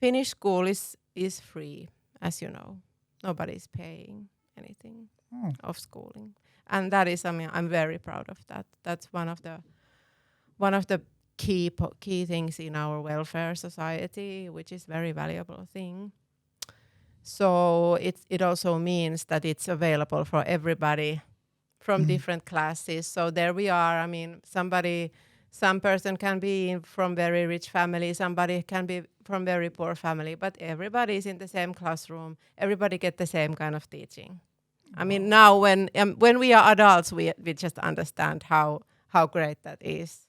Finnish school is free, as you know. Nobody's paying anything Hmm. of schooling, and that is, I mean, I'm very proud of that. That's one of the key things in our welfare society, which is very valuable thing. So it also means that it's available for everybody from Mm. different classes. So there we are. I mean, some person can be from very rich family, somebody can be from very poor family, but everybody is in the same classroom. Everybody get the same kind of teaching. I mean, Wow. now when we are adults, we just understand how great that is.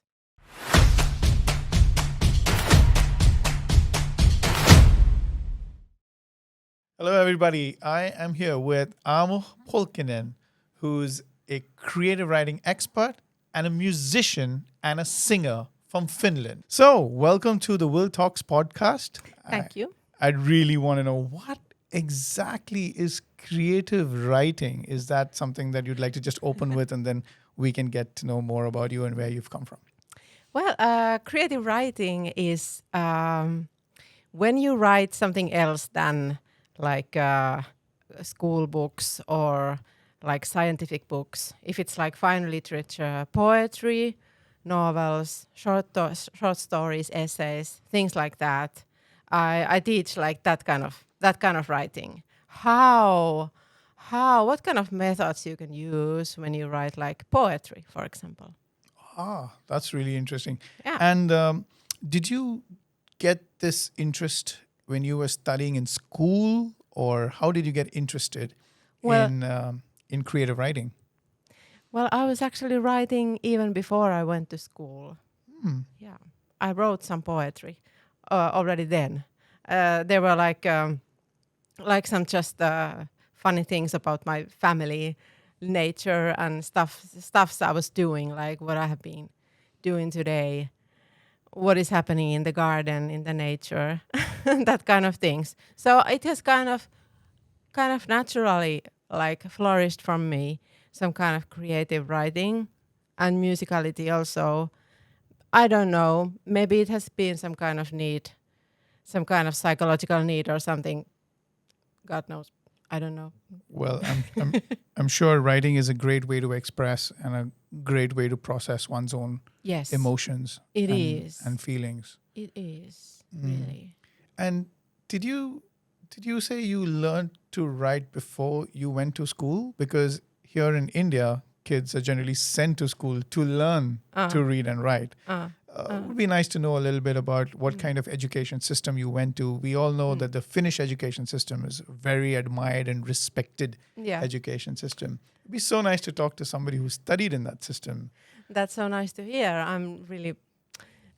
Hello, everybody. I am here with Aamu, who's a creative writing expert and a musician and a singer from Finland. So, welcome to the Will Talks podcast. Thank you. I really want to know what exactly is creative writing? Is that something that you'd like to just open with, and then we can get to know more about you and where you've come from? Well, creative writing is when you write something else than like school books or like scientific books. If it's like fine literature, poetry, novels, short stories, essays, things like that. I teach like that kind of writing. What kind of methods you can use when you write like poetry, for example? Ah, that's really interesting. Yeah. And did you get this interest when you were studying in school, or how did you get interested Well, in creative writing? well, I was actually writing even before I went to school. Hmm. Yeah, I wrote some poetry already then. There were like some just funny things about my family, nature, and stuffs I was doing, like what I have been doing today, what is happening in the garden, in the nature, that kind of things. So it has kind of naturally like flourished from me some kind of creative writing and musicality also. I don't know. Maybe it has been some kind of need, some kind of psychological need or something. God knows. I don't know. Well, I'm sure writing is a great way to express and a great way to process one's own Yes, emotions it and is. feelings. It is Mm. really. And did you did you say you learned to write before you went to school? Because here in India, kids are generally sent to school to learn Uh, to read and write. uh, It uh. would be nice to know a little bit about what Mm, kind of education system you went to. We all know mm. that the Finnish education system is a very admired and respected Yeah, education system. It'd be so nice to talk to somebody who studied in that system. that's so nice to hear. I'm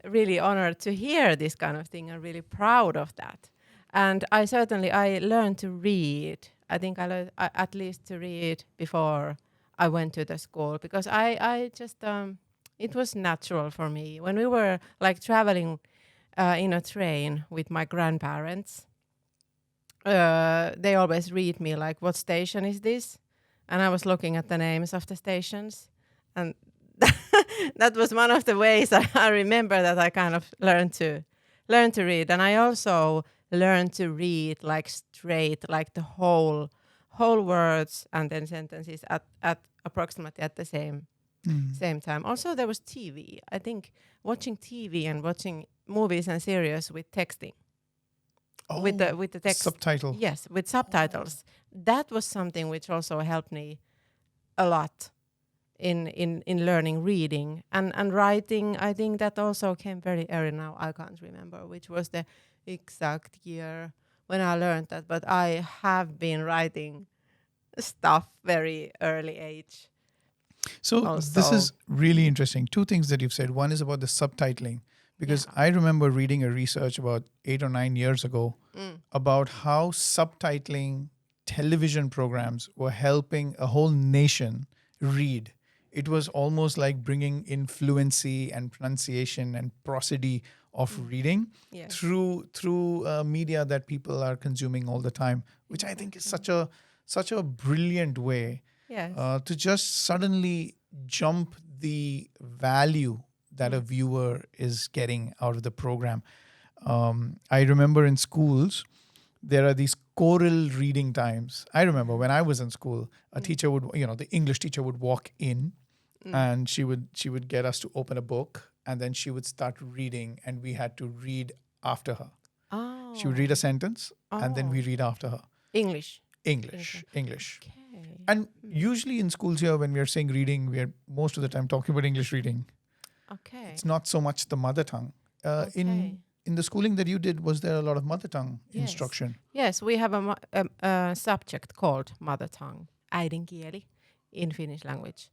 really honored to hear this kind of thing. I'm really proud of that. And I learned to read. I think I learned at least to read before I went to the school because I just it was natural for me when we were like traveling in a train with my grandparents. They always read me like, "What station is this?" And I was looking at the names of the stations, and that was one of the ways I remember that I kind of learned to read, and I also learned to read like straight, like the whole words and then sentences at approximately at the Mm. same time. Also, there was TV. I think watching TV and watching movies and series with texting Oh, with the text, subtitle. yes, with Oh. subtitles. That was something which also helped me a lot in learning reading and writing. I think that also came very early. Now I can't remember which was the exact year when I learned that, but I have been writing stuff very early age So this also. is really Mm. interesting. Two things that you've said. One is about the subtitling, because Yeah. I remember reading a research about 8 or 9 years ago Mm. about how subtitling television programs were helping a whole nation read. It was almost like bringing in fluency and pronunciation and prosody of Mm. reading Yes. through media that people are consuming all the time, which I think is Exactly. such a brilliant way Yes. to just suddenly jump the value that a Mm. viewer is getting out of the program. I remember in schools, there are these choral reading times. I remember when I was in school, a teacher would, the English teacher would walk in, and she would get us to open a book, and then she would start reading, and we had to read after her. She would read a Oh, sentence, and then we oh, read after her. English. English, English. English. Okay. And usually in schools here, when we are saying reading, we are most of the time talking about English reading. Okay. It's not so much the mother tongue. Okay. In the schooling that you did, was there a lot of mother tongue Yes. instruction? Yes, we have a subject called mother tongue, äidinkieli, in Finnish language.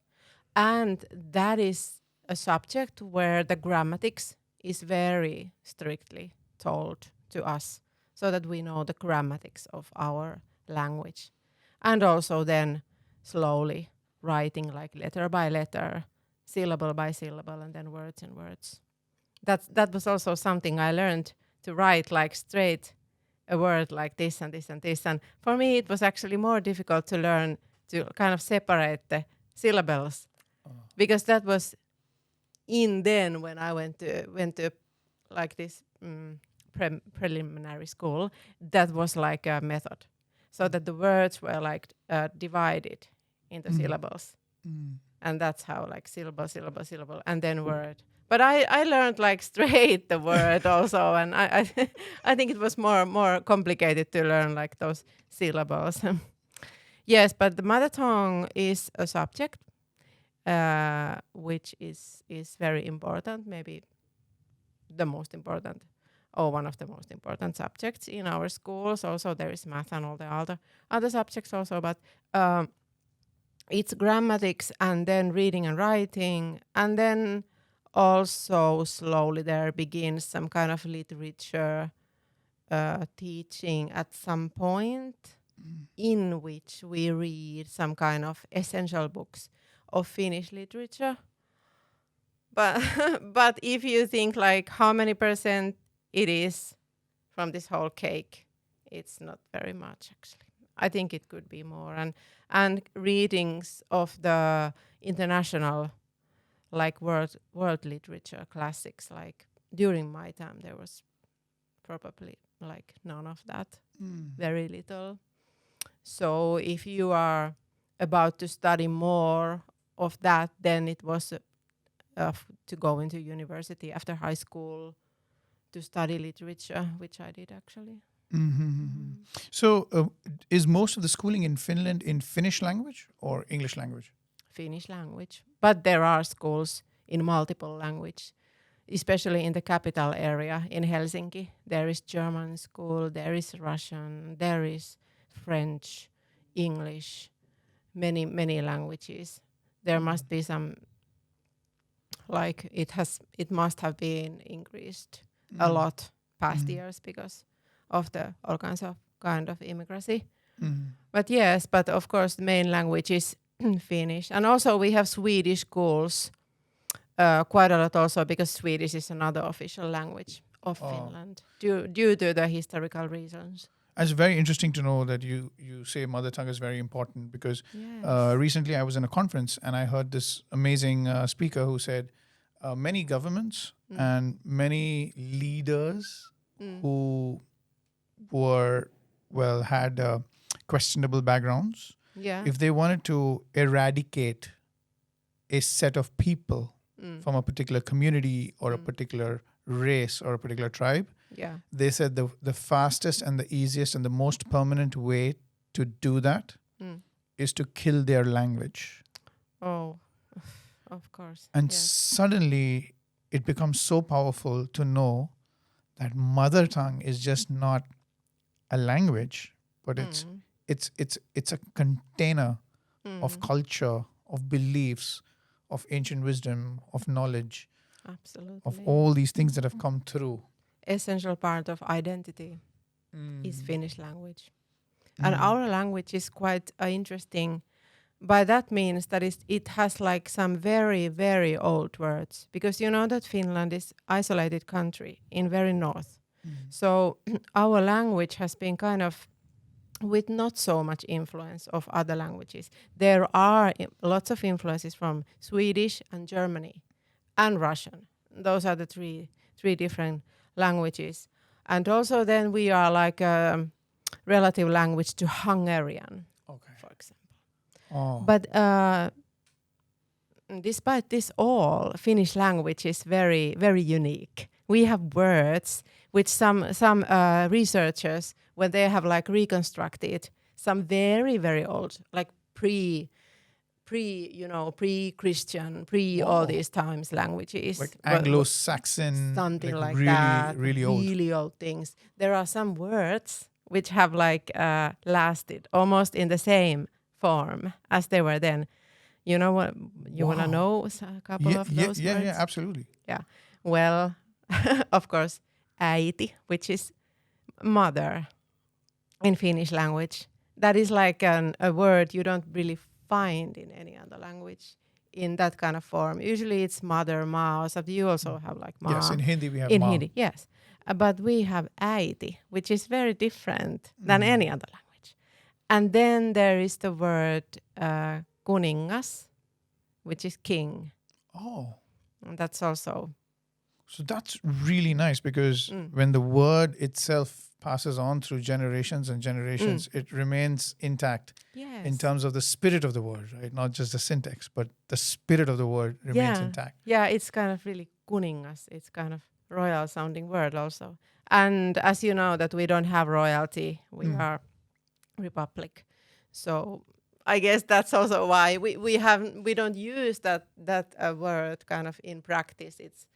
And that is a subject where the grammatics is very strictly told to us so that we know the grammatics of our language. And also then slowly writing like letter by letter, syllable by syllable, and then words and words. That was also something I learned to write like straight a word like this and this and this. And for me, it was actually more difficult to learn to kind of separate the syllables because that was in then when I went to like this preliminary school. That was like a method, so that the words were like divided into syllables, and that's how like syllable, syllable, syllable, and then word. But I learned like straight the word also, and I I think it was more complicated to learn like those syllables. Yes, but the mother tongue is a subject which is very important, maybe the most important or one of the most important subjects in our schools. Also, there is math and all the other subjects also, but it's grammatics and then reading and writing, and then also slowly there begins some kind of literature teaching at some point in which we read some kind of essential books of Finnish literature. But but if you think like how many percent it is from this whole cake, it's not very much actually. I think it could be more, and readings of the international like world literature classics, like during my time there was probably like none of that, very little. So if you are about to study more of that, then it was to go into university after high school to study literature, which I did actually. So, is most of the schooling in Finland in Finnish language or English language? Finnish language, but there are schools in multiple language, especially in the capital area in Helsinki. There is German school, there is Russian, there is French, English, many languages. There must be some, like it must have been increased a lot past years because of the all kinds of kind of immigrancy. But yes, but of course the main language is Finnish, and also we have Swedish schools quite a lot also because Swedish is another official language of Finland due to the historical reasons. It's very interesting to know that you say mother tongue is very important because Yes. recently I was in a conference and I heard this amazing speaker who said many governments and many leaders who were had questionable backgrounds, Yeah. if they wanted to eradicate a set of people from a particular community or a particular race or a particular tribe, Yeah. they said the fastest and the easiest and the most permanent way to do that is to kill their language. Oh, of course. And Yes. suddenly it becomes so powerful to know that mother tongue is just not a language, but it's a container of culture, of beliefs, of ancient wisdom, of knowledge, Absolutely. of all these things that have come through. Essential part of identity is Finnish language. And our language is quite interesting. By that means that it has like some very, very old words. Because you know that Finland is isolated country in very north. So our language has been kind of with not so much influence of other languages. There are lots of influences from Swedish and Germany and Russian. Those are the three different languages. And also then we are like a relative language to Hungarian, Okay. for example. Oh. But despite this all, Finnish language is very, very unique. We have words which some researchers, when they have like reconstructed some very, very old, like pre-Christian, all Wow. these times languages, Like Anglo-Saxon, something like like really, that, really old. really old things. There are some words which have like lasted almost in the same form as they were then. You know what? You want to Wow. know a couple of those Yeah, words? absolutely. Yeah. Well, of course, äiti, which is mother in Finnish language. That is like a word you don't really find in any other language in that kind of form. Usually it's mother, ma, or something. You also have like Yes, ma in Hindi we have in ma. Hindi, yes. But we have äiti, which is very different than any other language. And then there is the word kuningas, which is king. Oh, And that's also so that's really nice because mm, when the word itself passes on through generations and mm, generations, it remains intact in yes. terms of the spirit of the word, right? Not just the syntax, but the spirit of the word remains Yeah. intact. Yeah, it's kind of really kuningas. It's kind of royal sounding word also. And as you know that we don't have royalty, we Mm. are republic. So I guess that's also why we don't use that word kind of in practice. It's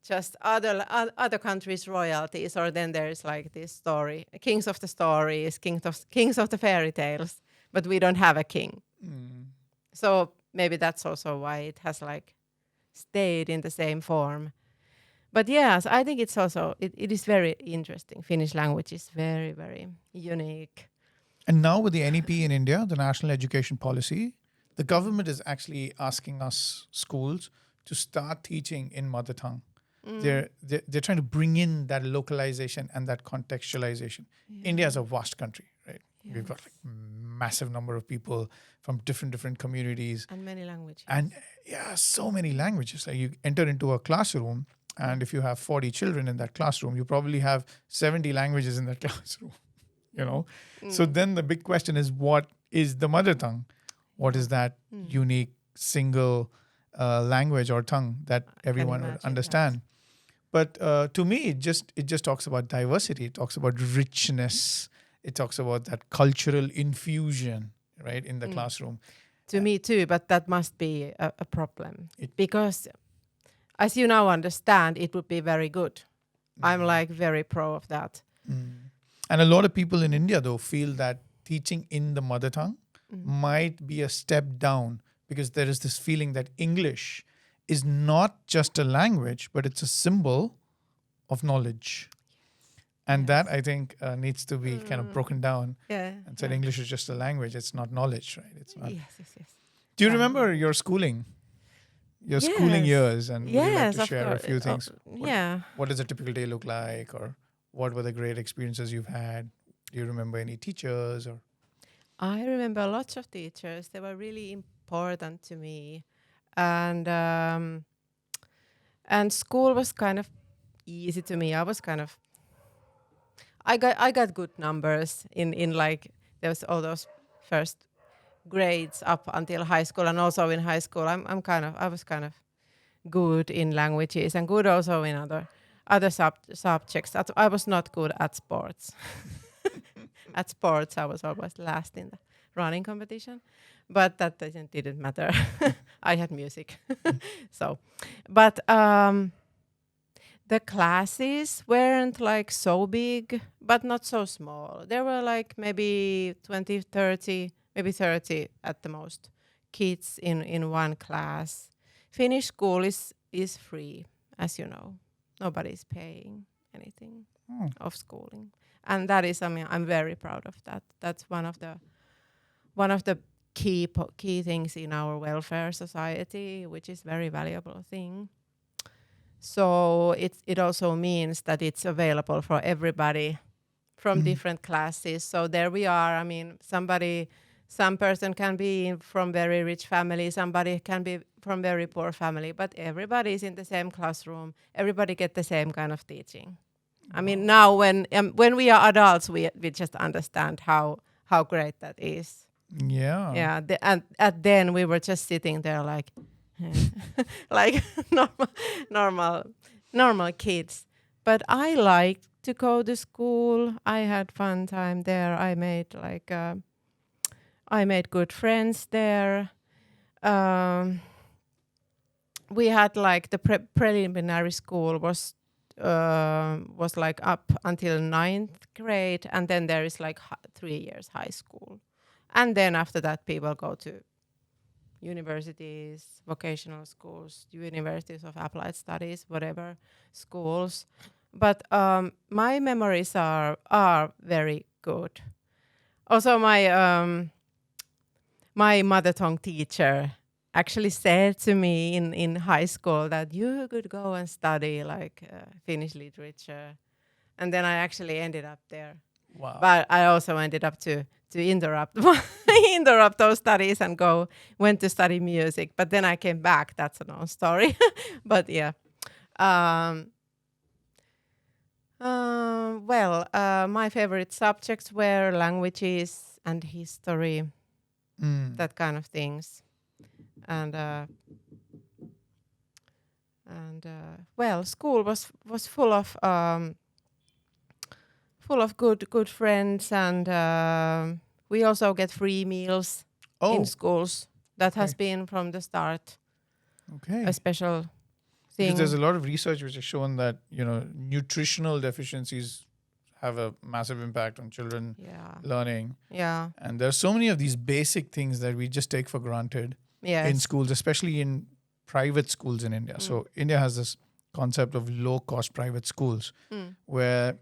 just other countries' royalties, or then there's like this story, kings of the stories, kings of the fairy tales, but we don't have a king. Mm. So maybe that's also why it has like stayed in the same form. But yes, I think it's also it is very interesting. Finnish language is very, very unique. And now with the NEP in India, the National Education Policy, the government is actually asking us schools to start teaching in mother tongue. They're trying to bring in that localization and that contextualization. India is a vast country, right? We've got like massive number of people from different communities, And many languages. and yeah, so many languages. Like you enter into a classroom, and if you have 40 children in that classroom, you probably have 70 languages in that classroom. You know, so then the big question is, what is the mother tongue? What is that unique single language or tongue that I can everyone would imagine understand? But to me, it just talks about diversity. It talks about richness. It talks about that cultural infusion, right, in the classroom. To me too, but that must be a problem It- because, as you now understand, it would be very good. I'm like very pro of that. And a lot of people in India, though, feel that teaching in the mother tongue might be a step down because there is this feeling that English is not just a language, but it's a symbol of knowledge. And that, I think, needs to be kind of broken down Yeah. and said English is just a language. It's not knowledge, right? It's not. Yes. Do you Yeah. remember your schooling? Your schooling Yes. years, and would you like Yes, to of share a course. few things? Yeah. What does a typical day look like, or what were the great experiences you've had? Do you remember any teachers or? I remember lots of teachers. They were really important to me, and school was kind of easy to me. I got good numbers in like there was all those first grades up until high school, and also in high school I was kind of good in languages and good also in other subjects. I was not good at sports. At sports, I was always last in the running competition, but that didn't matter. I had music, so. But the classes weren't like so big, but not so small. There were like maybe 20, 30, maybe 30 at the most kids in one class. Finnish school is free, as you know. Nobody's paying anything of schooling. And that is, I mean, I'm very proud of that. That's one of the key things in our welfare society, which is very valuable thing. So it also means that it's available for everybody from different classes. So there we are. I mean, some person can be from very rich family, somebody can be from very poor family, but everybody is in the same classroom. Everybody get the same kind of teaching. I mean, now when we are adults, we just understand how great that is. Yeah. Yeah, and at then we were just sitting there like, like normal, normal kids. But I liked to go to school. I had fun time there. I made good friends there. Um, we had like the preliminary school was like up until ninth grade, and then there is like 3 years high school, and then after that people go to universities, vocational schools, universities of applied studies, whatever schools. But my memories are very good. Also, my mother tongue teacher actually said to me in high school that you could go and study like Finnish literature, and then I actually ended up there. Wow. But I also ended up to interrupt interrupt those studies and went to study music. But then I came back. That's a long story. But yeah. Um, my favorite subjects were languages and history, that kind of things, and school was full of good friends, and we also get free meals in schools. That has been from the start Okay. a special Because thing. there's a lot of research which has shown that, nutritional deficiencies have a massive impact on children learning. Yeah. And there's so many of these basic things that we just take for granted in schools, especially in private schools in India. So India has this concept of low-cost private schools where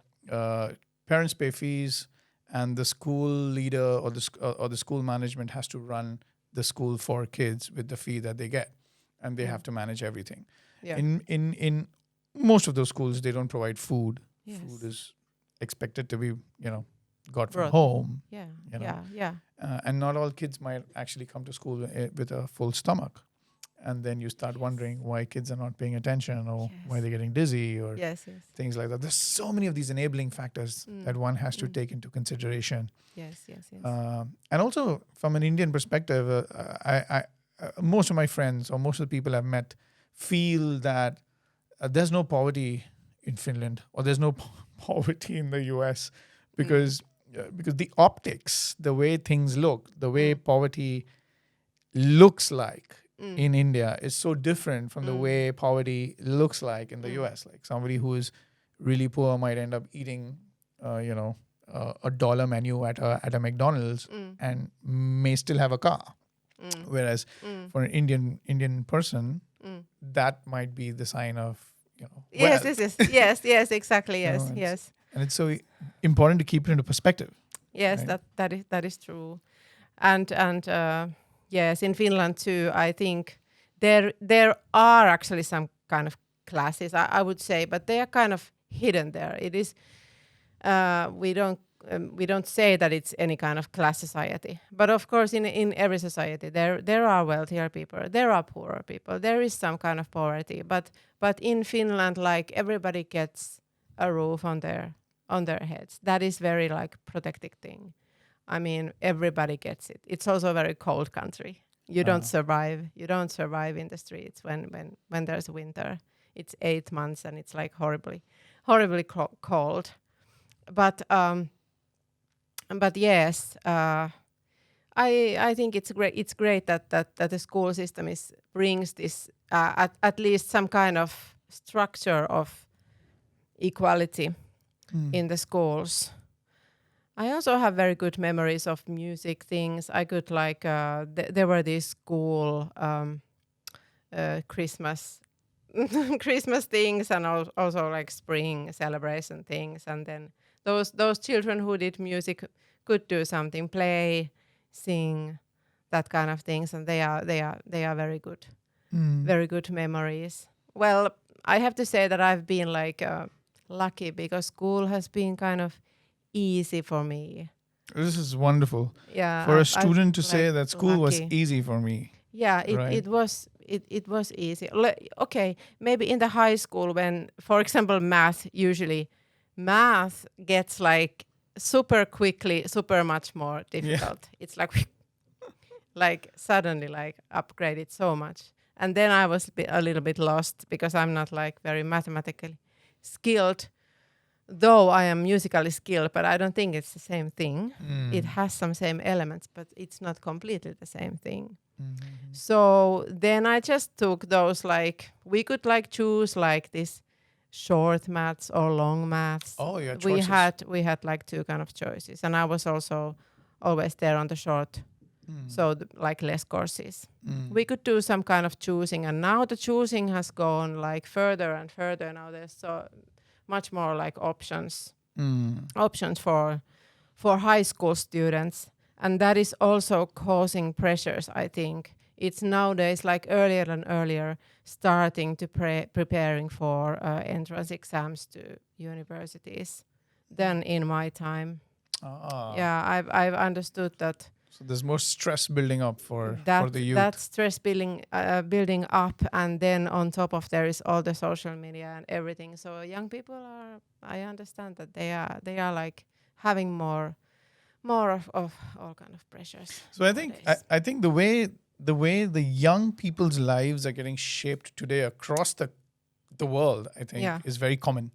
parents pay fees and the school leader or the school management has to run the school for kids with the fee that they get, and they have to manage everything. Yeah. In most of those schools, they don't provide food. Yes. Food is expected to be, got from Brought. home. Yeah. You know. Yeah. And not all kids might actually come to school with a full stomach. And then you start wondering why kids are not paying attention, or why they're getting dizzy, or things like that. There's so many of these enabling factors that one has to take into consideration. Yes. And also from an Indian perspective, most of my friends or most of the people I've met feel that there's no poverty in Finland, or there's no poverty in the US, because the optics, the way things look, the way poverty looks like in India is so different from the way poverty looks like in the US. Like somebody who is really poor might end up eating, a dollar menu at a McDonald's and may still have a car. Whereas for an Indian person, that might be the sign of, Yes, wealth. yes, exactly, yes, You know, yes. And it's so important to keep it into perspective. Yes, right? that is true, and yes, in Finland too. I think there are actually some kind of classes, I would say, but they are kind of hidden there. It is we don't say that it's any kind of class society, but of course in every society there are wealthier people, there are poorer people, there is some kind of poverty, but in Finland, like, everybody gets a roof on their heads. That is very like protected thing. I mean, everybody gets it. It's also a very cold country. You don't survive in the streets when there's winter. It's 8 months and it's like horribly cold. But yes, I think it's great. It's great that the school system brings this at least some kind of structure of equality in the schools. I also have very good memories of music things. I could like there were these school Christmas Christmas things, and also like spring celebration things, and then those children who did music could do something, play, sing, that kind of things, and they are very good memories. Well, I have to say that I've been like lucky, because school has been kind of easy for me. This is wonderful. Yeah, For a student to like say that school was lucky. easy for me. Yeah, Right. it was easy. Okay, maybe in the high school, when, for example, math usually math gets like super quickly, super much more Yeah. difficult. It's like suddenly like upgraded so much. And then I was a little bit lost because I'm not like very mathematically skilled, though I am musically skilled, but I don't think it's the same thing. It has some same elements, but it's not completely the same thing. So then I just took those, like we could like choose like this short maths or long maths. Oh, yeah, We choices. had like two kind of choices, and I was also always there on the short, so like less courses. We could do some kind of choosing, and now the choosing has gone like further and further. Now there's so much more like options for high school students, and that is also causing pressures, I think. It's nowadays like earlier and earlier starting to preparing for entrance exams to universities than in my time. Ah. Yeah, I've understood that So there's more stress building up for the that youth. stress building up, and then on top of there is all the social media and everything. So young people are, I understand that they are like having more of all kind of pressures So nowadays. I think the way the young people's lives are getting shaped today across the world, I think, Yeah. is very common.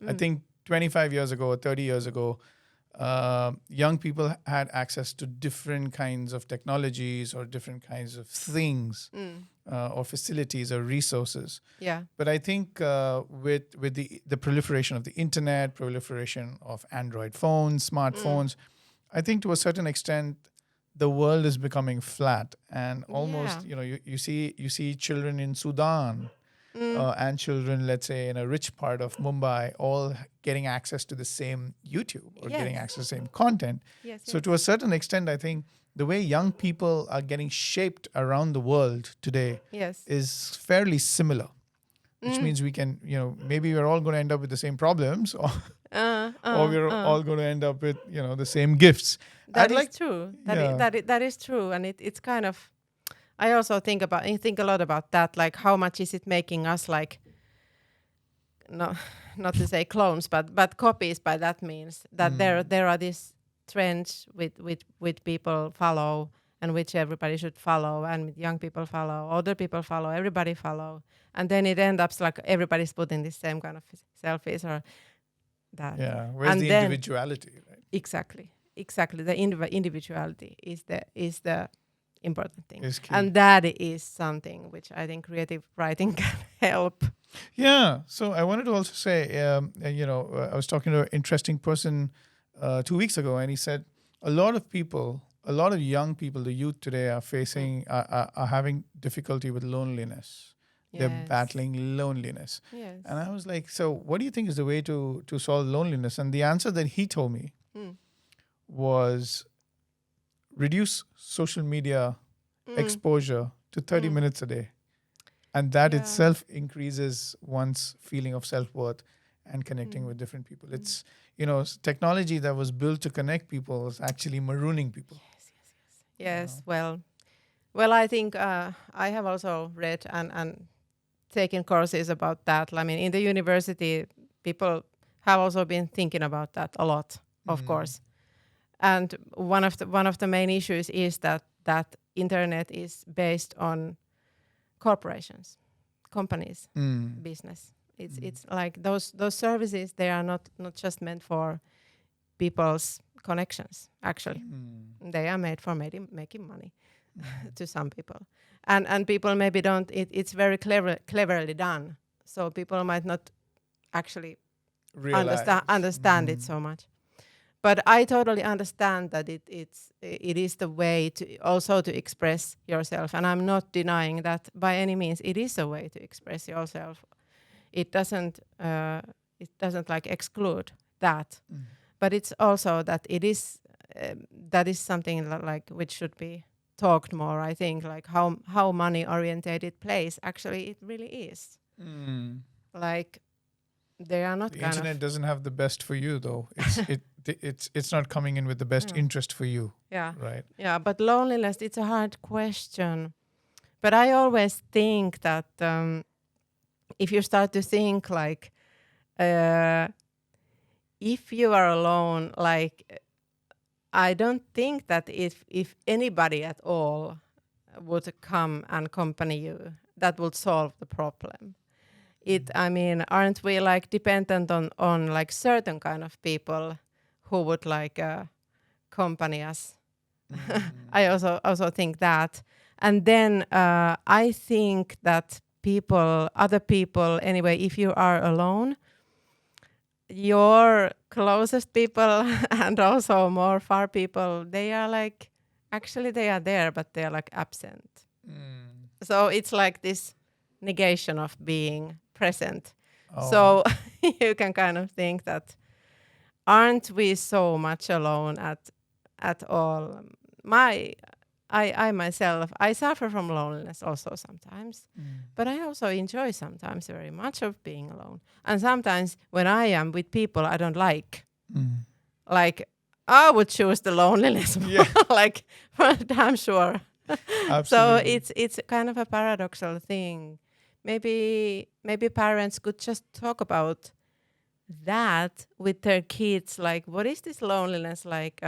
I Mm. think 25 years ago or 30 years ago, young people had access to different kinds of technologies or different kinds of things or facilities or resources. Yeah. But I think with the proliferation of the internet, proliferation of Android phones, smartphones, I think to a certain extent, the world is becoming flat, and Yeah. almost you see children in Sudan and children, let's say, in a rich part of Mumbai, all getting access to the same YouTube or getting Yes. access to the same content. Yes. So to a certain extent, I think the way young people are getting shaped around the world today Yes. is fairly similar, which Mm. means we can, maybe we're all going to end up with the same problems, or Uh, or uh, we're uh. all going to end up with the same gifts. I'd That is like, true. yeah. That is true, and it's kind of. I also think a lot about that. Like, how much is it making us like, no, not to say clones, but copies. By that means that there are these trends with people follow, and which everybody should follow, and young people follow, older people follow, everybody follow, and then it ends up like everybody's putting the same kind of selfies or that, Yeah, where's and the then individuality, right? exactly the individuality is the important thing, Is key. and that is something which I think creative writing can help. Yeah. So I wanted to also say, I was talking to an interesting person 2 weeks ago, and he said a lot of people, a lot of young people, the youth today are facing, are having difficulty with loneliness. They're Yes. battling loneliness. And Yes. I was like, so what do you think is the way to solve loneliness? And the answer that he told me Mm. was reduce social media Mm. exposure to 30 Mm. minutes a day. And that Yeah. itself increases one's feeling of self-worth and connecting Mm. with different people. Mm. It's, technology that was built to connect people is actually marooning people. Yes. Yes. Yes. You know? Yes. Well, I think I have also read and taken courses about that. I mean, in the university, people have also been thinking about that a lot, of course. And one of the main issues is that internet is based on corporations, companies, business. It's like those services. They are not just meant for people's connections. Actually, they are made for making money to some people, and people maybe don't. It's very cleverly done, so people might not actually Realize. understand it so much. But I totally understand that it is the way to also to express yourself, and I'm not denying that by any means. It is a way to express yourself. It doesn't like exclude that, but it's also that it is that is something like which should be talked more. I think like how money orientated plays actually it really is. Like they are not The kind internet of doesn't have the best for you, though. It's not coming in with the best yeah. interest for you, Yeah. right? Yeah, but loneliness, it's a hard question. But I always think that if you start to think like, uh, if you are alone, like I don't think that if anybody at all would come and accompany you, that would solve the problem. I mean, aren't we like dependent on like certain kind of people who would like accompany us? I also think that. And then I think that other people, anyway, if you are alone, your closest people and also more far people, they are like, actually they are there, but they are like absent. So it's like this negation of being present. Oh, So you can kind of think that aren't we so much alone at all? My I myself, I suffer from loneliness also sometimes, but I also enjoy sometimes very much of being alone. And sometimes when I am with people I don't like I would choose the loneliness more, yeah, like for damn sure. So absolutely. it's kind of a paradoxal thing. Maybe parents could just talk about that with their kids, like what is this loneliness like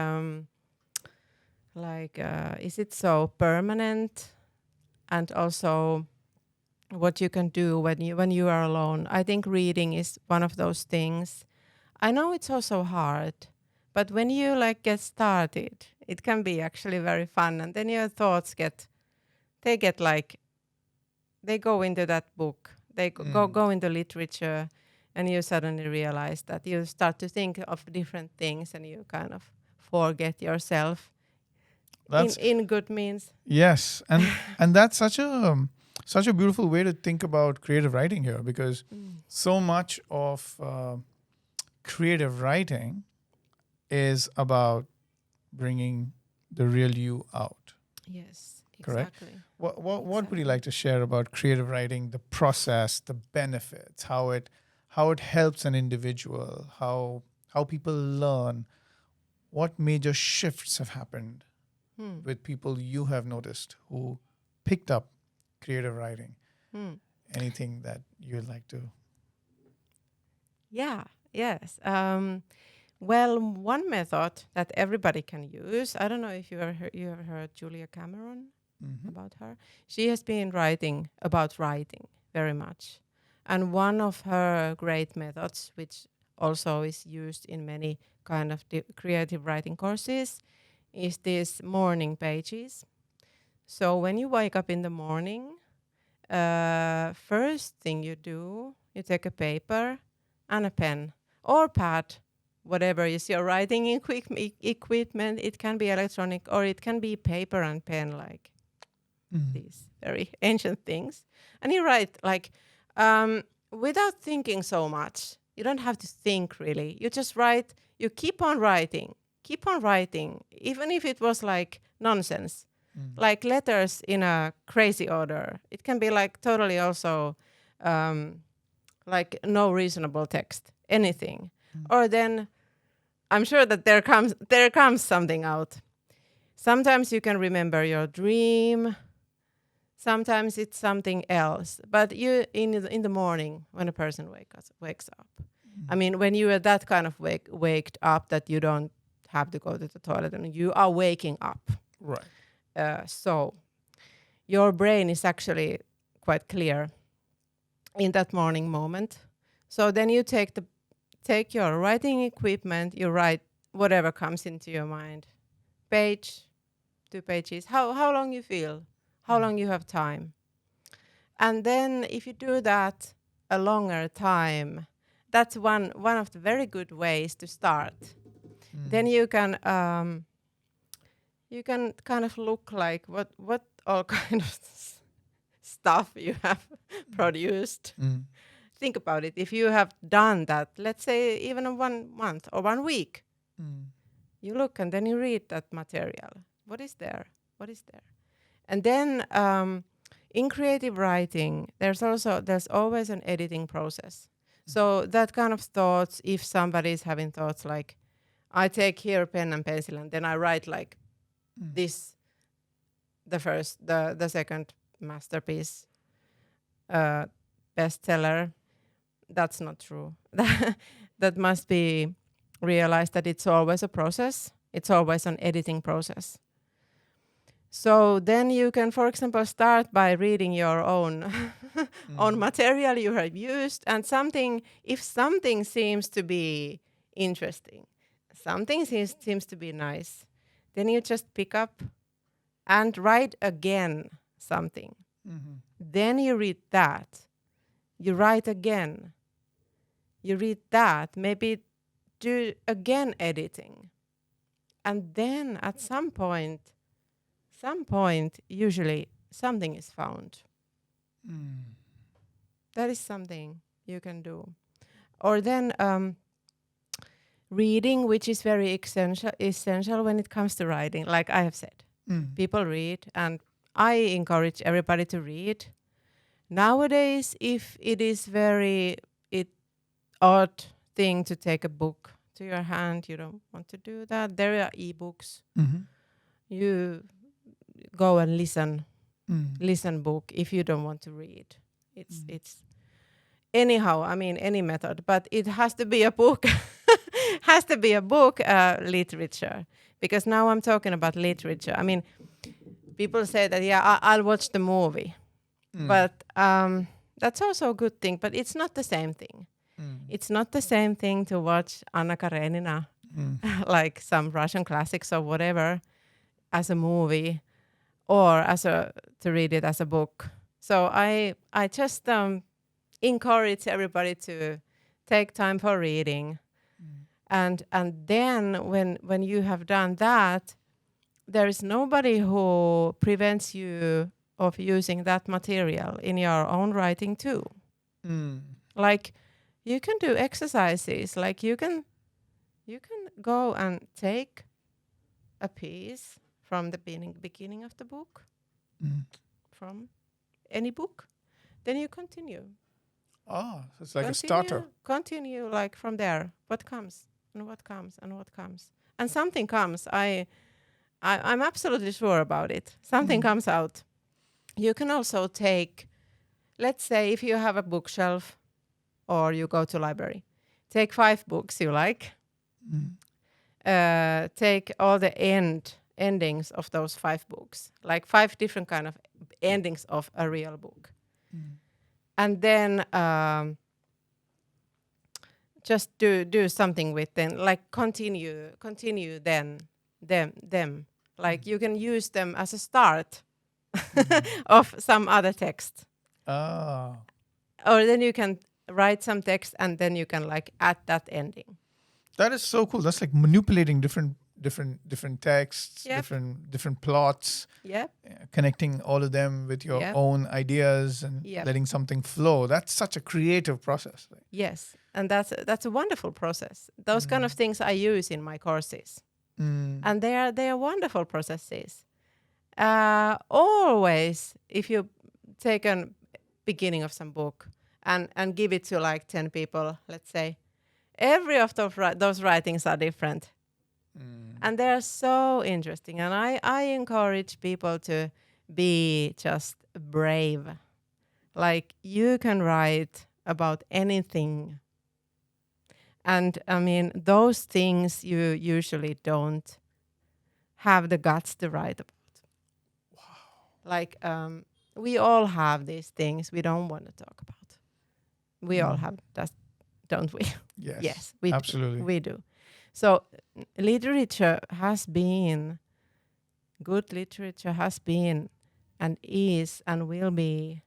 is it so permanent, and also what you can do when you are alone. I think reading is one of those things. I know it's also hard, but when you like get started it can be actually very fun, and then your thoughts get like they go into that book, they go into literature, and you suddenly realize that you start to think of different things and you kind of forget yourself That's in good means. yes, and that's such a beautiful way to think about creative writing here, because so much of creative writing is about bringing the real you out. Yes, Correct. exactly. What would you Exactly. like to share about creative writing, the process, the benefits, how it helps an individual, how people learn, what major shifts have happened Hmm. with people you have noticed who picked up creative writing? Hmm. Anything that you'd like to? Yeah, yes. Well, one method that everybody can use, I don't know if you ever heard Julia Cameron Mm-hmm. about her. She has been writing about writing very much. And one of her great methods, which also is used in many kind of creative writing courses, is these morning pages. So when you wake up in the morning, first thing you do, you take a paper and a pen or pad, whatever is your writing equipment. It can be electronic or it can be paper and pen, like Mm. these very ancient things. And you write like um, without thinking so much. You don't have to think really. You just write. You keep on writing, even if it was like nonsense, like letters in a crazy order. It can be like totally also um, like no reasonable text, anything. Or then I'm sure that there comes something out. Sometimes you can remember your dream. Sometimes it's something else. But you in the morning when a person wakes up. I mean, when you are that kind of waked up that you don't have to go to the toilet and you are waking up. Right. So your brain is actually quite clear in that morning moment. So then you take your writing equipment, you write whatever comes into your mind. Page, 2 pages. How long you feel, how long you have time. And then if you do that a longer time, that's one of the very good ways to start. Then you can kind of look like what all kind of stuff you have produced. Mm. Think about it. If you have done that, let's say even in 1 month or 1 week, Mm. you look and then you read that material. What is there? What is there? And then in creative writing, there's always an editing process. So that kind of thoughts, if somebody is having thoughts like, I take here pen and pencil and then I write like this, the second masterpiece, bestseller. That's not true. That must be realize that it's always a process. It's always an editing process. So then you can, for example, start by reading your own own material you have used, and if something seems to be interesting, something seems to be nice, then you just pick up and write again something. Then you read that. You write again. You read that. Maybe do again editing. And then at some point, usually something is found. That is something you can do. Or then reading, which is very essential when it comes to writing, like I have said. People read, and I encourage everybody to read. Nowadays, if it is very odd thing to take a book to your hand, you don't want to do that. There are ebooks. You go and listen book if you don't want to read. It's anyhow, I mean, any method, but it has to be a book. Has to be a book, literature, because now I'm talking about literature. I mean, people say that, yeah, I'll watch the movie, but that's also a good thing, but it's not the same thing. It's not the same thing to watch Anna Karenina, like some Russian classics or whatever, as a movie, or to read it as a book. So I just encourage everybody to take time for reading, and then when you have done that, there is nobody who prevents you of using that material in your own writing too. Like, you can do exercises, like you can go and take a piece from the beginning of the book, from any book, then you continue. Oh, so it's like a starter. Continue, like from there. What comes and what comes and what comes, and something comes. I'm absolutely sure about it. Something comes out. You can also take, let's say, if you have a bookshelf, or you go to library, take 5 books you like. Take all the endings of those 5 books, like 5 different kind of endings of a real book, and then just do something with them, like continue then them, like you can use them as a start of some other text. Or then you can write some text, and then you can like add that ending. That is so cool. That's like manipulating different texts, Yep. different plots, connecting all of them with your own ideas and letting something flow. That's such a creative process. Yes, and that's a wonderful process. Those kind of things I use in my courses, and they are wonderful processes. Always, if you take a beginning of some book and give it to like 10 people, let's say, every of those writings are different. And they're so interesting. And I encourage people to be just brave. Like, you can write about anything. And I mean, those things you usually don't have the guts to write about. Wow. Like, we all have these things we don't want to talk about. We all have that, don't we? Yes, we absolutely. We do. So literature has been, good literature has been and is and will be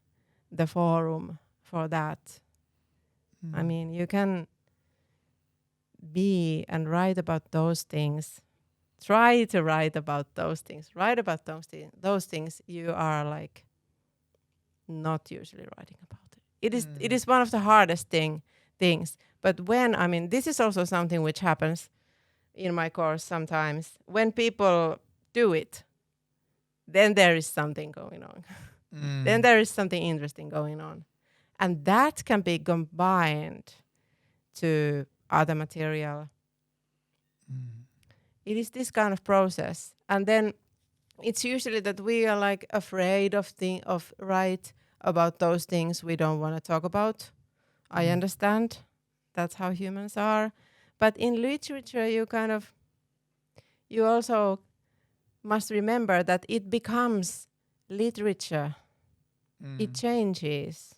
the forum for that. I mean, you can be and write about those things. Try to write about those things. Write about those things you are like not usually writing about. It is one of the hardest things. But I mean, this is also something which happens in my course sometimes. When people do it, then there is something going on. Then there is something interesting going on. And that can be combined to other material. It is this kind of process. And then it's usually that we are like afraid of write about those things we don't want to talk about. I understand. That's how humans are. But in literature, you also must remember that it becomes literature. It changes.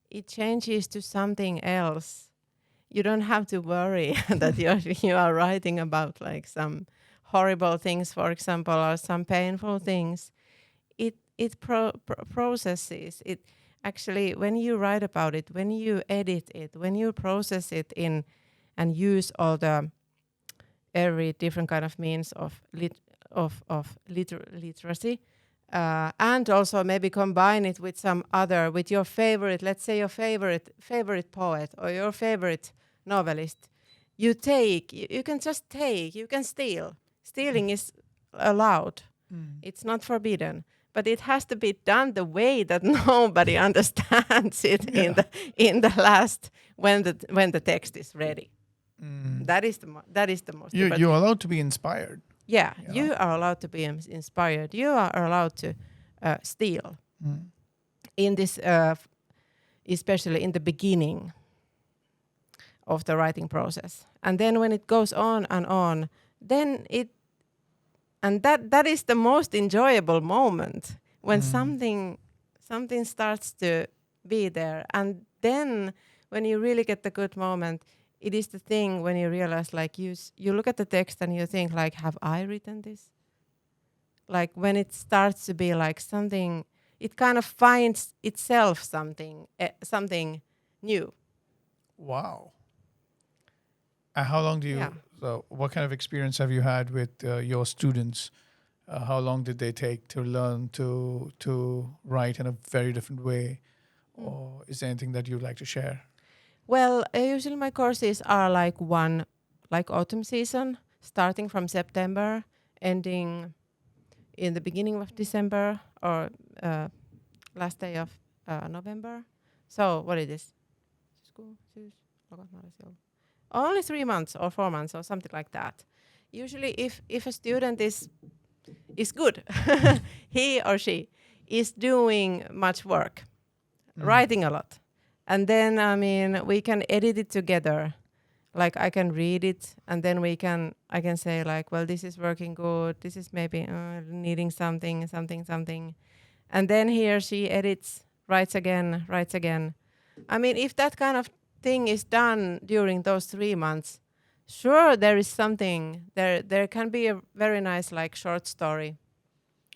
It changes to something else. You don't have to worry that you are writing about like some horrible things, for example, or some painful things. It processes it. Actually, when you write about it, when you edit it, when you process it in and use all the every different kind of means of literacy, and also maybe combine it with some other, with your favorite, let's say your favorite poet or your favorite novelist. You can just take, you can steal. Stealing is allowed. It's not forbidden, but it has to be done the way that nobody understands it Yeah. in the last when the text is ready. That is the most important. You're allowed to be inspired. Yeah, Yeah. you are allowed to be inspired. You are allowed to steal in this, especially in the beginning of the writing process, and then when it goes on, then that is the most enjoyable moment when something starts to be there, and then when you really get the good moment, it is the thing when you realize, like, you look at the text and you think, like, have I written this? Like, when it starts to be like something, it kind of finds itself something new. Wow. And how long do you? Yeah. So, what kind of experience have you had with your students? How long did they take to learn to write in a very different way, or is there anything that you'd like to share? Well, usually my courses are like autumn season, starting from September, ending in the beginning of December or last day of November. So what it is? School, syys, lokat, maalis, joulu. Only 3 months or 4 months or something like that. Usually, if a student is good, he or she is doing much work, writing a lot, and then I mean we can edit it together. Like I can read it, and then I can say like, well, this is working good. This is maybe needing something, and then he or she edits, writes again. I mean, if that kind of thing is done during those 3 months, sure, there is something there. There can be a very nice like short story.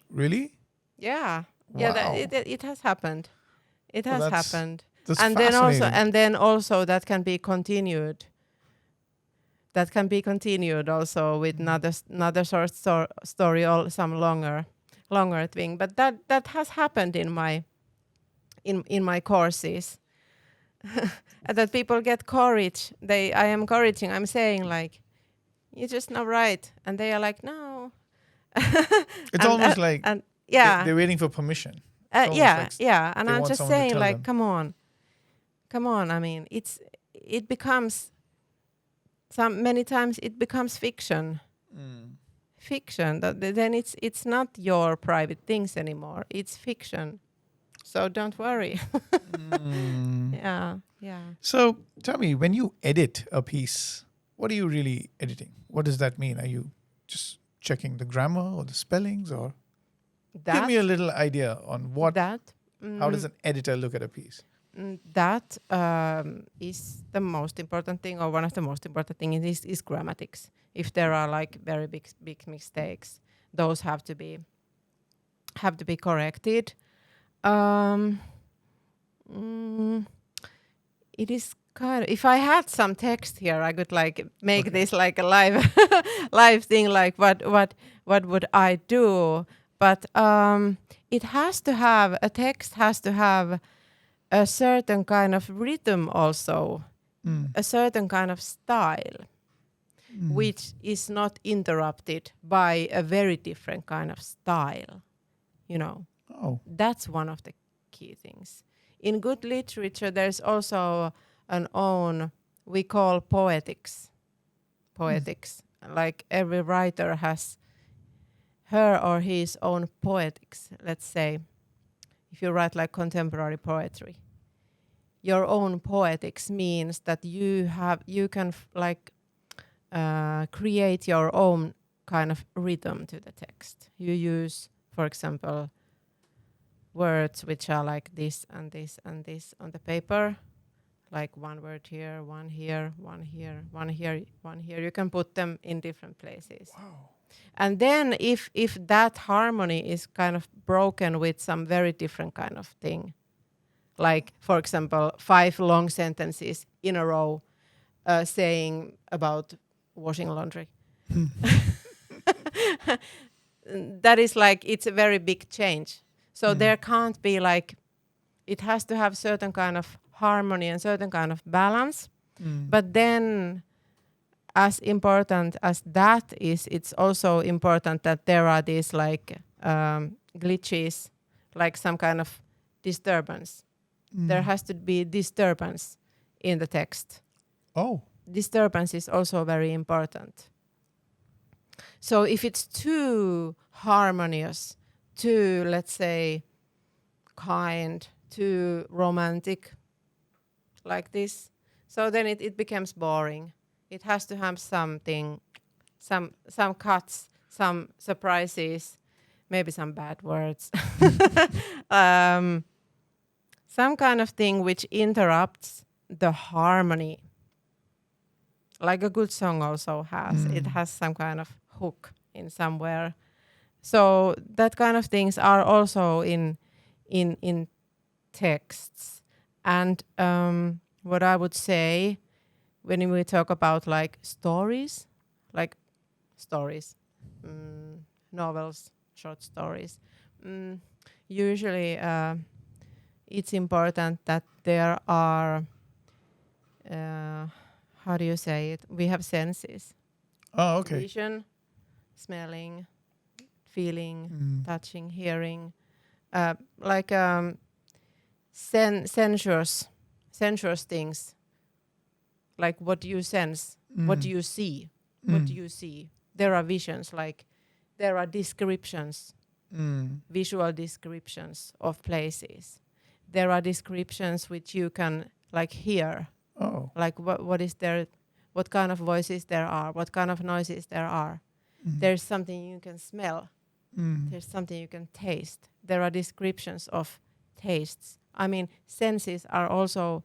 Really? Yeah, yeah, Wow. it has happened. It Well, has happened, that's and fascinating. then also that can be continued. That can be continued also with another short story or some longer thing. But that has happened in my courses. And that people get courage. I am encouraging. I'm saying like, you just now write, and they are like, no. It's and almost like and yeah, they're waiting for permission. It's almost like yeah. And they I'm want just someone to saying tell like, them. come on. I mean, it becomes many times it becomes fiction. Fiction. Then it's not your private things anymore. It's fiction. So don't worry. Yeah. So tell me, when you edit a piece, what are you really editing? What does that mean? Are you just checking the grammar or the spellings, or give me a That little idea on what? that How does an editor look at a piece? that is the most important thing, or one of the most important things is grammatics. If there are like very big mistakes, those have to be corrected. Um, mm, it is kind of, if I had some text here, I could like make Okay. this like a live live thing. Like what would I do? But it has to have a text has to have a certain kind of rhythm also, a certain kind of style, which is not interrupted by a very different kind of style. You know, Oh. that's one of the key things. In good literature, there's also an own, we call poetics. Poetics. Like every writer has her or his own poetics. Let's say, if you write like contemporary poetry, your own poetics means that you can like create your own kind of rhythm to the text. You use, for example, words which are like this and this and this on the paper, like one word here, one here, one here, one here, one here. You can put them in different places. Wow. And then if that harmony is kind of broken with some very different kind of thing, like for example 5 long sentences in a row saying about washing laundry, that is like, it's a very big change. So there can't be like, it has to have certain kind of harmony and certain kind of balance. But then as important as that is, it's also important that there are these like glitches, like some kind of disturbance. There has to be disturbance in the text. Oh. Disturbance is also very important. So if it's too harmonious, too, let's say, kind, too romantic, like this, so then it becomes boring. It has to have something, some cuts, some surprises, maybe some bad words. Some kind of thing which interrupts the harmony. Like a good song also has. It has some kind of hook in somewhere. So that kind of things are also in texts. And what I would say when we talk about like stories, novels, short stories, usually it's important that there are, how do you say it? We have senses. Oh, okay. Vision, smelling, feeling, touching, hearing. Sensuous things. Like what do you sense? What do you see? What do you see? There are visions, like there are descriptions, visual descriptions of places. There are descriptions which you can like hear. Oh. Like what is there, what kind of voices there are, what kind of noises there are. There's something you can smell. There's something you can taste. There are descriptions of tastes. I mean, senses are also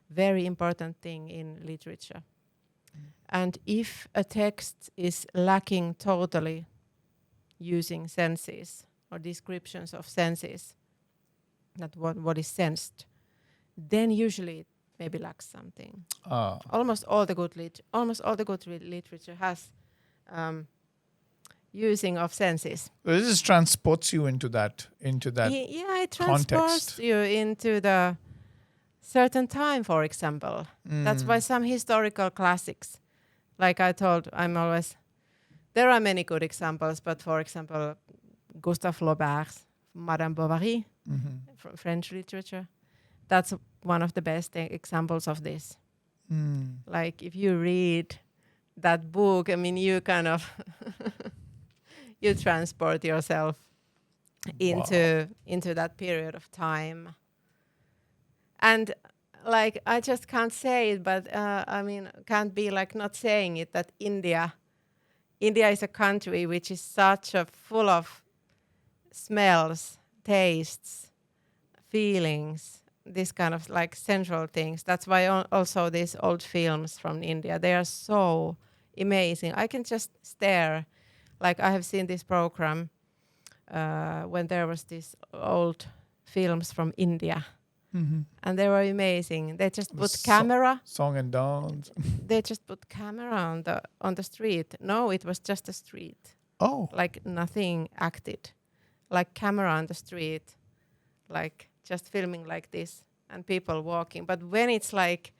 very important thing in literature. And if a text is lacking totally using senses or descriptions of senses, that what is sensed, then usually it maybe lacks something. Almost all the good literature has using of senses. Well, this just transports you into that Yeah, it transports you into the certain time, for example. That's why some historical classics, like I told, there are many good examples, but for example, Gustave Flaubert's Madame Bovary, from French literature, that's one of the best examples of this. Like if you read that book, I mean, you kind of you transport yourself into that period of time. And like I just can't say it, but I mean, can't be like not saying it, that India is a country which is such a full of smells, tastes, feelings, this kind of like central things. That's why also these old films from India, they are so amazing. I can just stare. Like I have seen this program when there was these old films from India. And they were amazing. They just put camera. Song and dance. They just put camera on the street. No, it was just a street. Oh. Like nothing acted. Like camera on the street. Like just filming like this and people walking. But when it's like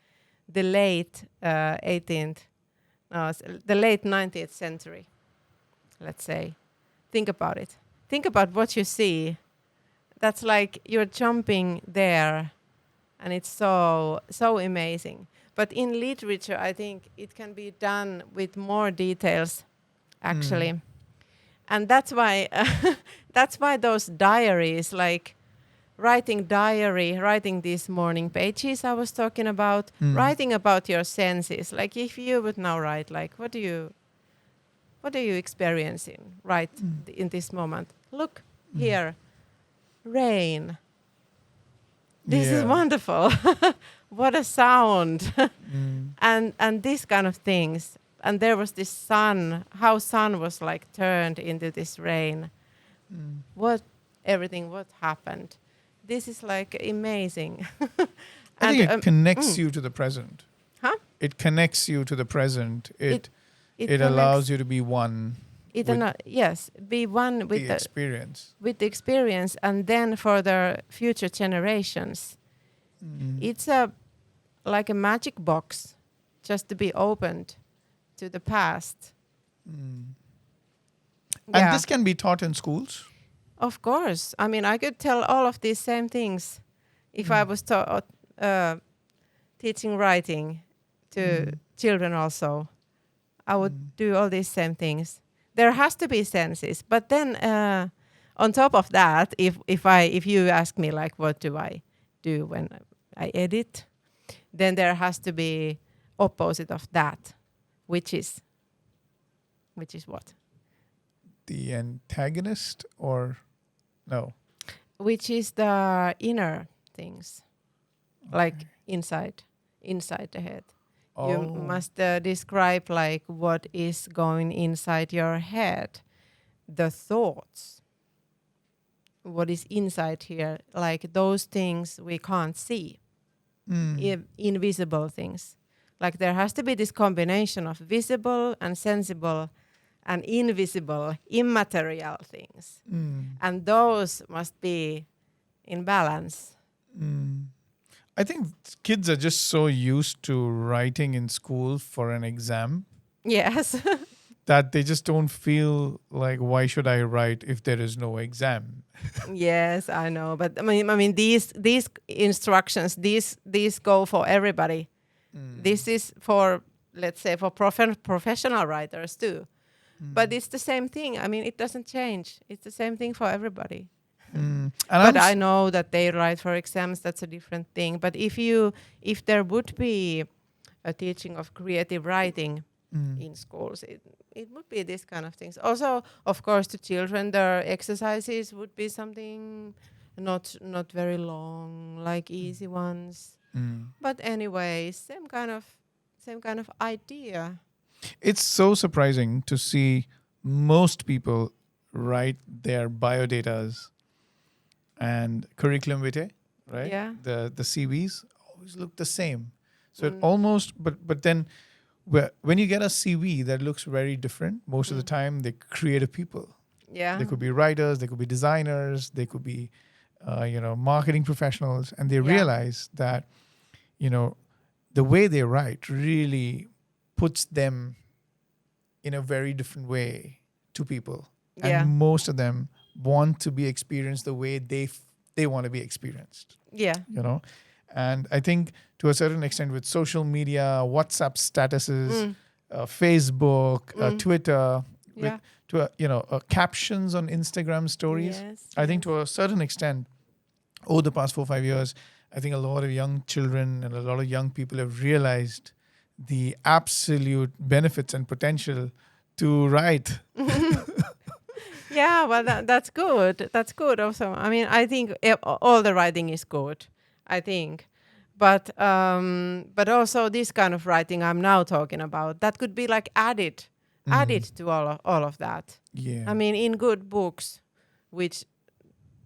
the late 19th century, let's say, think about it. Think about what you see. That's like you're jumping there, and it's so amazing. But in literature, I think it can be done with more details, actually, and that's why those diaries, like writing diary, writing these morning pages I was talking about, writing about your senses. Like if you would now write, like what are you experiencing right in this moment? Look here, rain. This is Yeah. wonderful. What a sound. Mm. and these kind of things. And there was this sun, how sun was like turned into this rain. Mm. What happened. This is like amazing. I And think it connects mm, you to the present. huh? It connects you to the present. It It allows you to be one with yes, be one the experience. with the experience, and then for the future generations, Mm. it's a like a magic box, just to be opened to the past. Mm. And Yeah, this can be taught in schools. of course. I mean, I could tell all of these same things if I was teaching writing to children also. I would do all these same things. There has to be senses, but then on top of that, if you ask me like what do I do when I edit, then there has to be opposite of that, which is what? The antagonist or no? Which is the inner things, like Okay. inside the head. You Oh. must describe like what is going inside your head, the thoughts, what is inside here, like those things we can't see, invisible things. Like there has to be this combination of visible and sensible and invisible, immaterial things. Mm. And those must be in balance. Mm. I think kids are just so used to writing in school for an exam Yes. that they just don't feel like why should I write if there is no exam? Yes, I know. But I mean these instructions, these go for everybody. This is for, let's say, for professional writers too. But it's the same thing. I mean, it doesn't change. It's the same thing for everybody. And But I know that they write for exams. That's a different thing. But if there would be a teaching of creative writing in schools, it would be this kind of things. Also, of course, to children, their exercises would be something not very long, like easy ones. But anyway, same kind of idea. it's so surprising to see most people write their biodatas and curriculum vitae, right? Yeah. The CVs always look the same. So it almost, but then when you get a CV that looks very different, most of the time they're creative people. Yeah. They could be writers, they could be designers, they could be, marketing professionals, and they realize that, the way they write really puts them in a very different way to people, Yeah. and most of them want to be experienced the way they want to be experienced. Yeah. And I think to a certain extent with social media, WhatsApp statuses, Facebook, Twitter, with Yeah. captions on Instagram stories. Yes. I think to a certain extent, over the past 4 or 5 years, I think a lot of young children and a lot of young people have realized the absolute benefits and potential to write. Yeah, well, that's good. That's good also. I mean, I think all the writing is good, I think. But also this kind of writing I'm now talking about, that could be like added to all of that. Yeah. I mean, in good books, which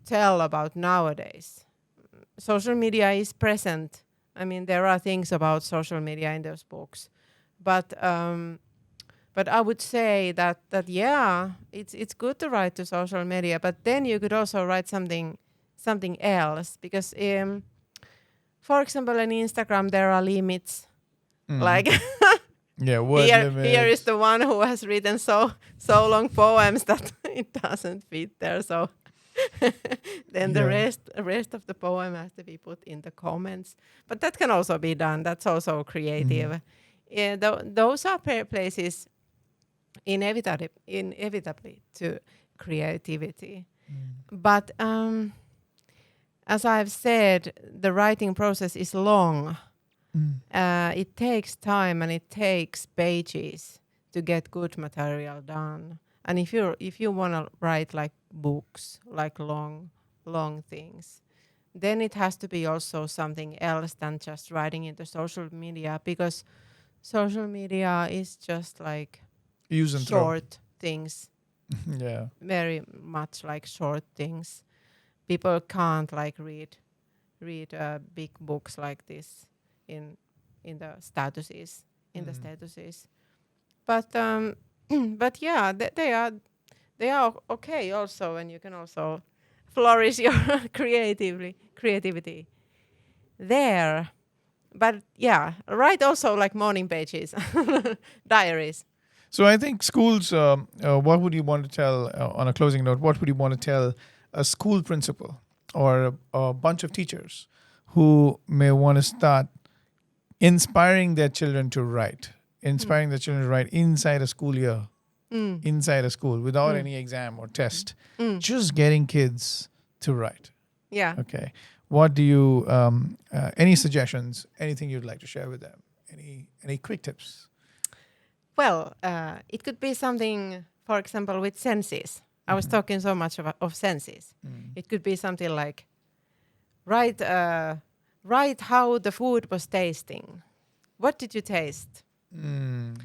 tell about nowadays, social media is present. I mean, there are things about social media in those books, but I would say that yeah, it's good to write to social media, but then you could also write something else, because for example, on Instagram there are limits. Like Yeah, word here is limits. the one who has written so long poems that it doesn't fit there. So then the rest of the poem has to be put in the comments. But that can also be done. That's also creative. Yeah, those are places inevitably to creativity. But as I've said, the writing process is long. Mm. It takes time and it takes pages to get good material done. And if you want to write like books, like long things, then it has to be also something else than just writing into social media, because social media is just like Use and throw. short things, Yeah. very much like short things. People can't like read big books like this in the statuses Mm. but but yeah, they are okay also, and you can also flourish your creativity there. But yeah, write also like morning pages, diaries. So I think schools. What would you want to tell on a closing note? What would you want to tell a school principal or a bunch of teachers who may want to start inspiring their children to write, Mm. inspiring their children to write inside a school year, Mm. inside a school without Mm. any exam or test, Mm. just getting kids to write? Yeah. Okay. What do you? Any suggestions? Anything you'd like to share with them? Any quick tips? Well, it could be something, for example, with senses. I was talking so much of senses. Mm. It could be something like write write how the food was tasting. What did you taste? Mm.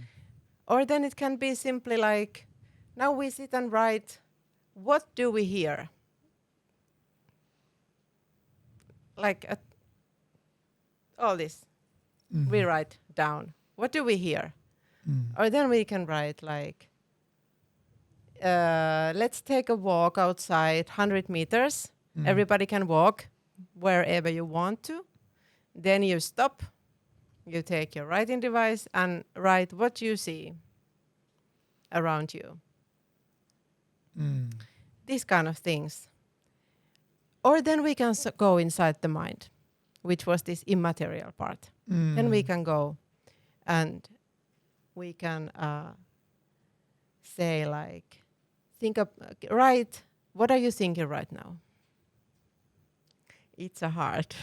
Or then it can be simply like, now we sit and write, what do we hear? Like all this, we write down. What do we hear? Mm. Or then we can write like, let's take a walk outside 100 meters. Everybody can walk wherever you want to. Then you stop, you take your writing device and write what you see around you. Mm. These kind of things. Or then we can go inside the mind, which was this immaterial part. Then we can go and we can say like, write, what are you thinking right now? It's a hard,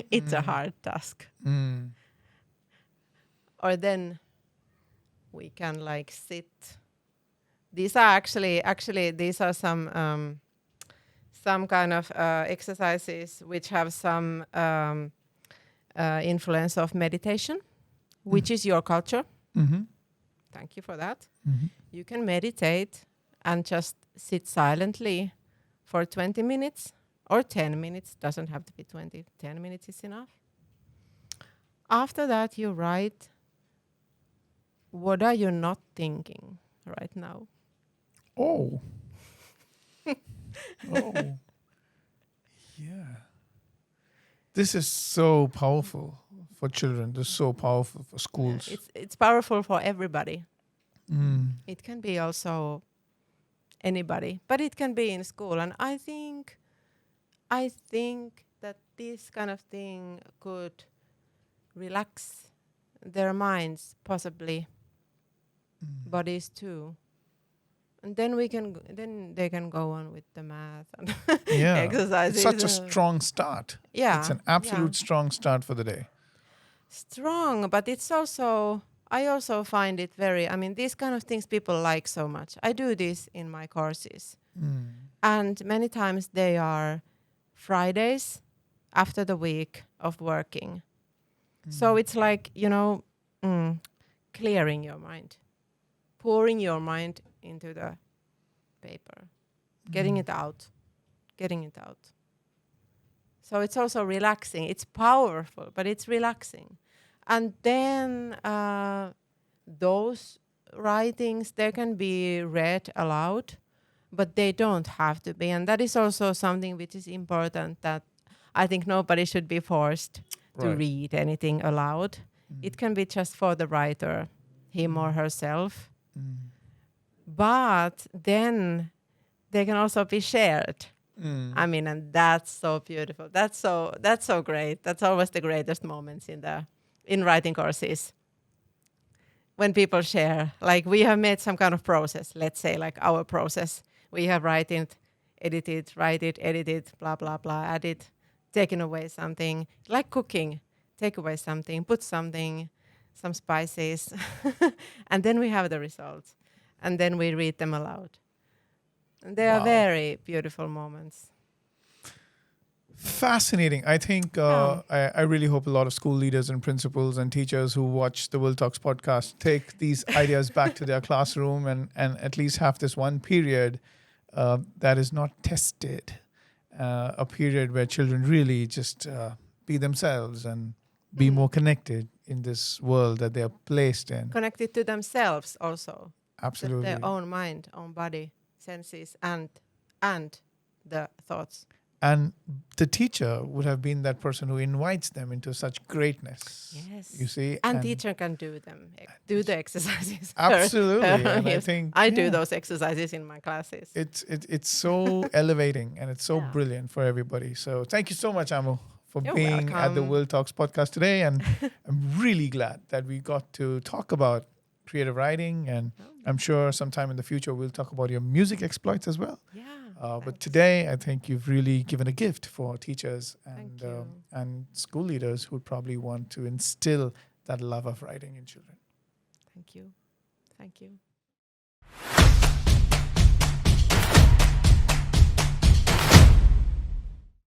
it's a hard task. Mm. Or then we can like sit. These are actually these are some kind of exercises which have some influence of meditation, which is your culture. Mm-hmm. Thank you for that. Mm-hmm. You can meditate and just sit silently for 20 minutes or 10 minutes. Doesn't have to be 20. 10 minutes is enough. After that, you write, what are you not thinking right now? Oh. Oh. Yeah. This is so powerful for children. This is so powerful for schools. It's powerful for everybody. Mm. It can be also anybody, but it can be in school. And I think that this kind of thing could relax their minds, possibly bodies too. And then then they can go on with the math and Yeah. exercises. It's such a strong start. Yeah. It's an absolute strong start for the day. Strong, but it's also, I also find it very, I mean, these kind of things people like so much. I do this in my courses. And many times they are Fridays after the week of working. So it's like, clearing your mind, pouring your mind into the paper, getting it out. So it's also relaxing. It's powerful, but it's relaxing. And then those writings, they can be read aloud, but they don't have to be. And that is also something which is important, that I think nobody should be forced to Right. read anything aloud. It can be just for the writer, him or herself. But then they can also be shared. I mean, and that's so beautiful. That's so great. That's always the greatest moments in writing courses. When people share, like we have made some kind of process, let's say like our process. We have write it, edit it, blah, blah, blah, add it, taking away something, like cooking, take away something, put something, some spices, and then we have the results. And then we read them aloud. And they are Wow. very beautiful moments. Fascinating. I think Yeah. I really hope a lot of school leaders and principals and teachers who watch the Will Talks podcast take these ideas back to their classroom and at least have this one period that is not tested, a period where children really just be themselves and be more connected in this world that they are placed in. Connected to themselves also. Their Absolutely. own mind, own body, senses, and the thoughts. And the teacher would have been that person who invites them into such greatness. Yes. You see? And teacher can do do the exercises. Absolutely. And I Yes. think I do those exercises in my classes. it's so elevating and it's so Yeah. brilliant for everybody. So thank you so much, Aamu, for You're being at the welcome. Will Talks podcast today. And I'm really glad that we got to talk about creative writing. And I'm sure sometime in the future we'll talk about your music exploits as well. Yeah. But thanks. today, I think you've really given a gift for teachers Thank you. and school leaders who probably want to instill that love of writing in children. Thank you. Thank you.